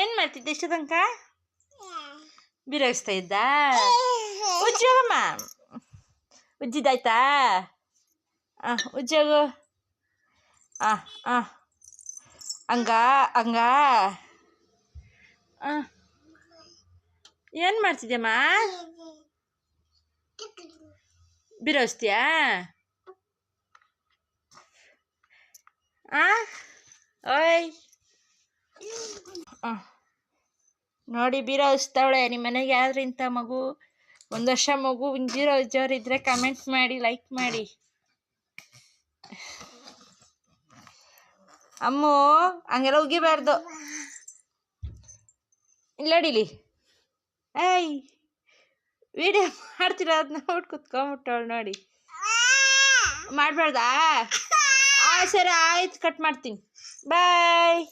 ಏನು ಮಾಡ್ತಿದ್ದೆ ಇಷ್ಟ ತನಕ ಬಿರಾಗಿಸ್ತಾ ಇದ್ದ ಉಜ್ಜೋಗಮ್ಮ ಉಜ್ಜಿದಾಯ್ತಾ ಉಜ್ಜೋಗು ಹಂಗ ಹಂಗ ಏನು ಮಾಡ್ತಿದ್ಯಮ್ಮ ಬಿರಾಗಿಸ್ತೀಯಾ ಓಯ್ ನೋಡಿ ಬೀರೋ ಹಚ್ತಾವಳೆ. ನಿಮ್ಮ ಮನೆಗೆ ಯಾರಾದ್ರೂ ಇಂಥ ಮಗು 1 ವರ್ಷ ಮಗು ಬೀರೋ ಹಚ್ಚೋರು ಇದ್ರೆ ಕಮೆಂಟ್ ಮಾಡಿ, ಲೈಕ್ ಮಾಡಿ. ಅಮ್ಮು ಹಂಗೆಲ್ಲ ಉಗಿಬಾರ್ದು. ಇಲ್ಲಡಿಲಿ ಏಯ್ ವಿಡಿಯೋ ಮಾಡ್ತೀರ ಅದನ್ನ ನೋಡಿ ಕುತ್ಕೊಂಬಿಟ್ಟವಳು ನೋಡಿ. ಮಾಡಬಾರ್ದಾ? ಸರಿ ಆಯ್ತು, ಕಟ್ ಮಾಡ್ತೀನಿ. ಬಾಯ್.